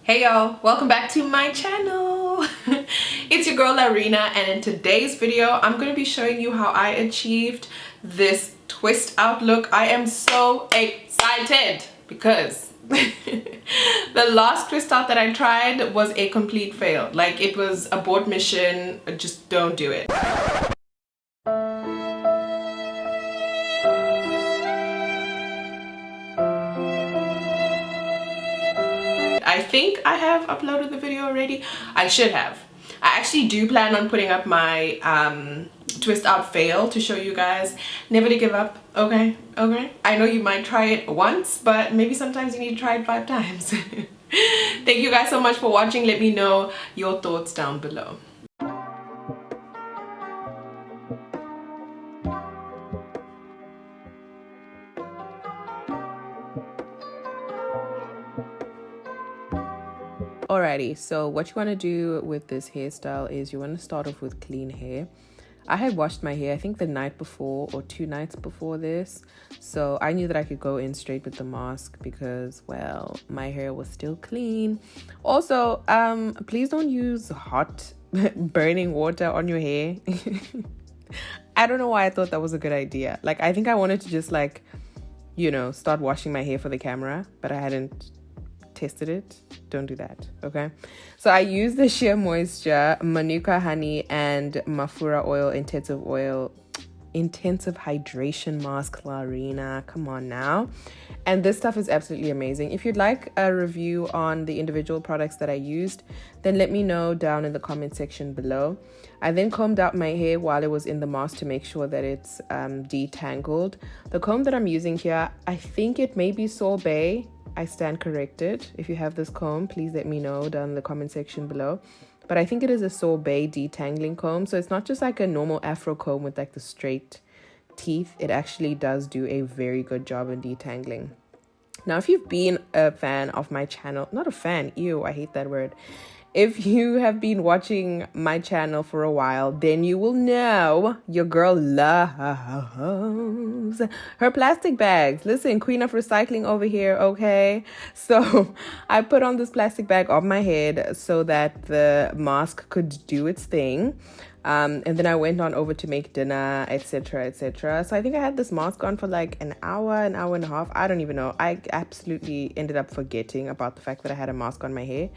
Hey y'all, welcome back to my channel. It's your girl Larina, and in today's video I'm going to be showing you how I achieved this twist out look. I am so excited because the last twist out that I tried was a complete fail. Like, it was abort mission. Just don't do it. I think I have uploaded the video already. I should have. I actually do plan on putting up my twist out fail to show you guys. Never to give up, okay? I know you might try it once, but maybe sometimes you need to try it 5 times. Thank you guys so much for watching. Let me know your thoughts down below. Alrighty, so what you want to do with this hairstyle is you want to start off with clean hair. I had washed my hair, I think the night before or 2 nights before this. So I knew that I could go in straight with the mask because, well, my hair was still clean. Also, please don't use hot burning water on your hair. I don't know why I thought that was a good idea. Like, I think I wanted to just like, you know, start washing my hair for the camera, but I hadn't tested it. Don't do that, okay? So I use the Sheer Moisture, Manuka Honey, and Mafura Intensive Hydration Mask, Larina. Come on now. And this stuff is absolutely amazing. If you'd like a review on the individual products that I used, then let me know down in the comment section below. I then combed out my hair while it was in the mask to make sure that it's detangled. The comb that I'm using here, I think it may be Sorbet. I stand corrected. If you have this comb, please let me know down in the comment section below. But I think it is a Sorbet detangling comb. So it's not just like a normal afro comb with like the straight teeth. It actually does do a very good job in detangling. Now, if you've been a fan of my channel, not a fan, ew, I hate that word. If you have been watching my channel for a while, then you will know your girl loves her plastic bags. Listen, queen of recycling over here, okay? So I put on this plastic bag on my head so that the mask could do its thing. And then I went on over to make dinner, etc., etc. So I think I had this mask on for like an hour and a half. I don't even know. I absolutely ended up forgetting about the fact that I had a mask on my hair,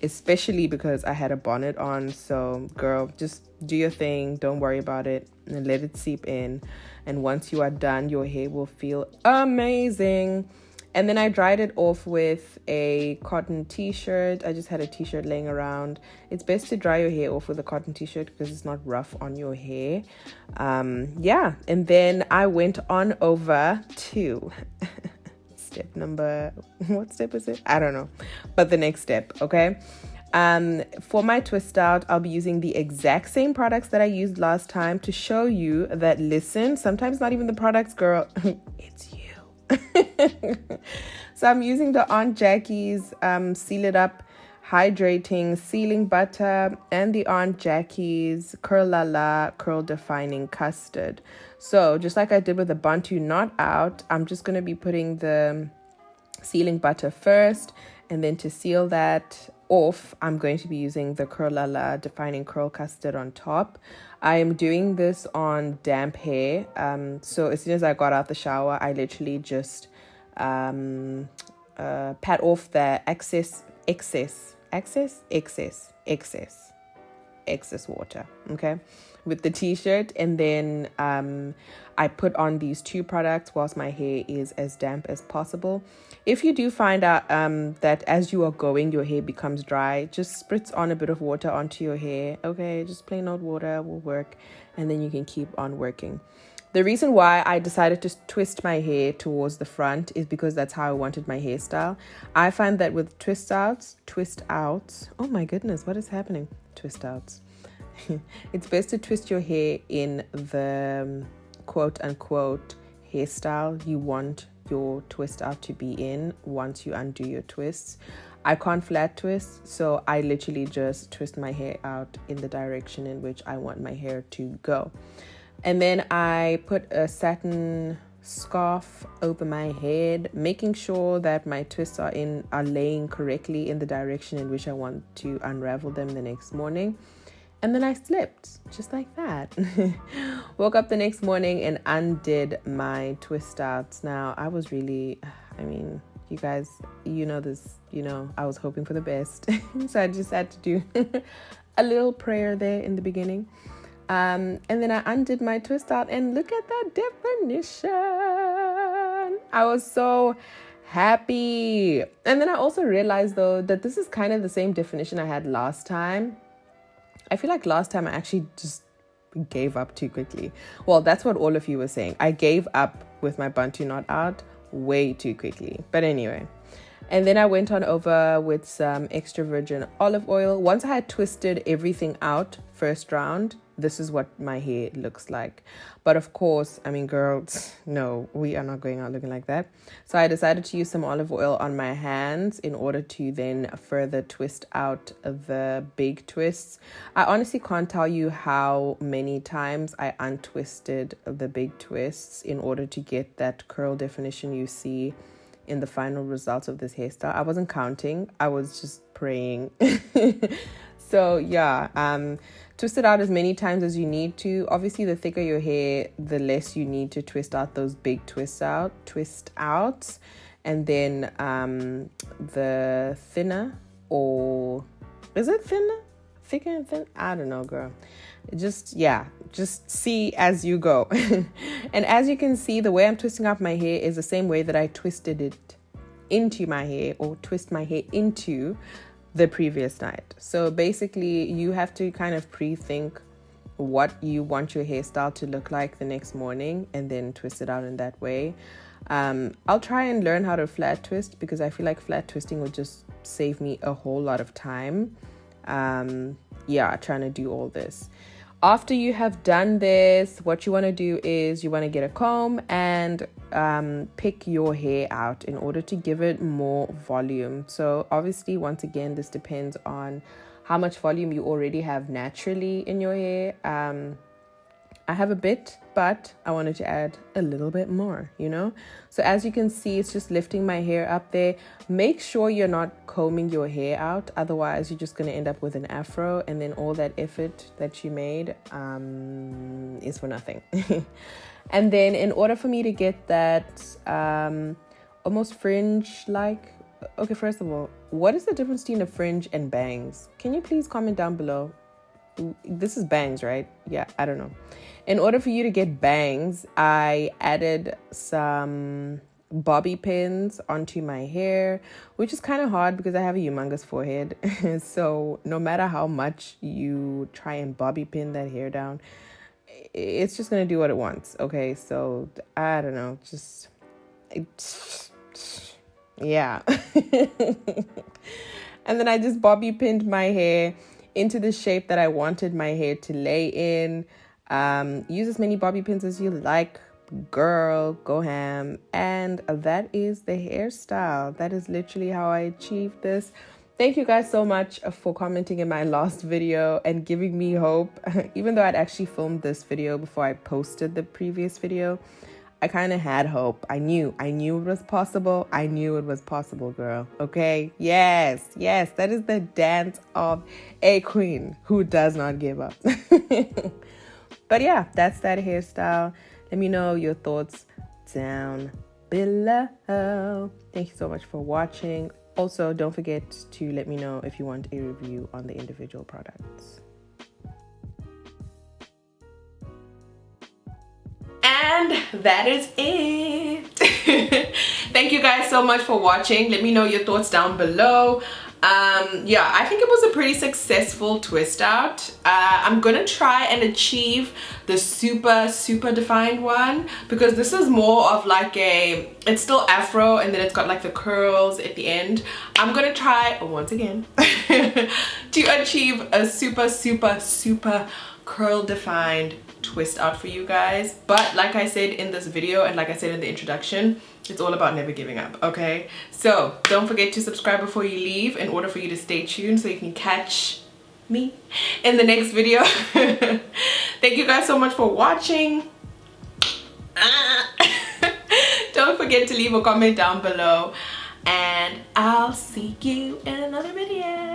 especially because I had a bonnet on. So girl, just do your thing. Don't worry about it and let it seep in. And once you are done, your hair will feel amazing. And then I dried it off with a cotton t-shirt. I just had a t-shirt laying around. It's best to dry your hair off with a cotton t-shirt because it's not rough on your hair. Yeah, and then I went on over to step number, what step is it? I don't know, but the next step, okay? For my twist out, I'll be using the exact same products that I used last time to show you that, listen, sometimes not even the products, girl, it's you. So I'm using the Aunt Jackie's Seal It Up Hydrating Sealing Butter and the Aunt Jackie's Curl La La Curl Defining Custard. So just like I did with the Bantu Knot Out, I'm just going to be putting the sealing butter first, and then to seal that off, I'm going to be using the Curl La La Defining Curl Custard on top. I am doing this on damp hair. So as soon as I got out the shower, I literally just pat off the excess water, okay, with the t-shirt. And then I put on these 2 products whilst my hair is as damp as possible. If you do find out that as you are going, your hair becomes dry, just spritz on a bit of water onto your hair, okay? Just plain old water will work, and then you can keep on working. The reason why I decided to twist my hair towards the front is because that's how I wanted my hairstyle. I find that with twist outs, oh my goodness, what is happening? Twist outs. It's best to twist your hair in the quote unquote hairstyle you want your twist out to be in once you undo your twists. I can't flat twist, so I literally just twist my hair out in the direction in which I want my hair to go. And then I put a satin scarf over my head, making sure that my twists are laying correctly in the direction in which I want to unravel them the next morning. And then I slept just like that. Woke up the next morning and undid my twist outs. Now, I was really, you guys, this, I was hoping for the best. So I just had to do a little prayer there in the beginning. And then I undid my twist out and look at that definition. I was so happy. And then I also realized though that this is kind of the same definition I had last time. I feel like last time I actually just gave up too quickly. Well, that's what all of you were saying. I gave up with my Bantu knot out way too quickly. But anyway. And then I went on over with some extra virgin olive oil. Once I had twisted everything out first round, this is what my hair looks like. But of course, girls, no, we are not going out looking like that. So I decided to use some olive oil on my hands in order to then further twist out the big twists. I honestly can't tell you how many times I untwisted the big twists in order to get that curl definition you see in the final results of this hairstyle. I wasn't counting. I was just praying. So yeah, twist it out as many times as you need to. Obviously, the thicker your hair, the less you need to twist out those big twist outs. And then the thinner, or is it thinner? Thicker and thin? I don't know, girl. Just see as you go. And as you can see, the way I'm twisting up my hair is the same way that I twisted it into my hair, or twist my hair into the previous night. So basically you have to kind of pre-think what you want your hairstyle to look like the next morning and then twist it out in that way. I'll try and learn how to flat twist, because I feel like flat twisting would just save me a whole lot of time. Trying to do all this. After you have done this, what you want to do is you want to get a comb and pick your hair out in order to give it more volume. So obviously, once again, this depends on how much volume you already have naturally in your hair. I have a bit, but I wanted to add a little bit more, So as you can see, it's just lifting my hair up there. Make sure you're not combing your hair out. Otherwise, you're just going to end up with an afro. And then all that effort that you made is for nothing. And then in order for me to get that almost fringe-like... Okay, first of all, what is the difference between a fringe and bangs? Can you please comment down below? This is bangs, right? Yeah, I don't know. In order for you to get bangs, I added some bobby pins onto my hair, which is kind of hard because I have a humongous forehead. So no matter how much you try and bobby pin that hair down, it's just going to do what it wants. Okay, so I don't know, yeah. And then I just bobby pinned my hair into the shape that I wanted my hair to lay in. Use as many bobby pins as you like, girl, go ham. And that is the hairstyle. That is literally how I achieved this. Thank you guys so much for commenting in my last video and giving me hope. Even though I'd actually filmed this video before I posted the previous video, I kind of had hope. I knew it was possible. I knew it was possible, girl. Okay? Yes, that is the dance of a queen who does not give up. But yeah, that's that hairstyle. Let me know your thoughts down below. Thank you so much for watching. Also, don't forget to let me know if you want a review on the individual products. And that is it. Thank you guys so much for watching. Let me know your thoughts down below. I think it was a pretty successful twist out. I'm gonna try and achieve the super defined one, because this is more of like it's still afro and then it's got like the curls at the end. I'm gonna try once again to achieve a super curl defined twist out for you guys. But like I said in this video, and like I said in the introduction, it's all about never giving up. Okay, so don't forget to subscribe before you leave in order for you to stay tuned so you can catch me in the next video. Thank you guys so much for watching. forget to leave a comment down below, and I'll see you in another video.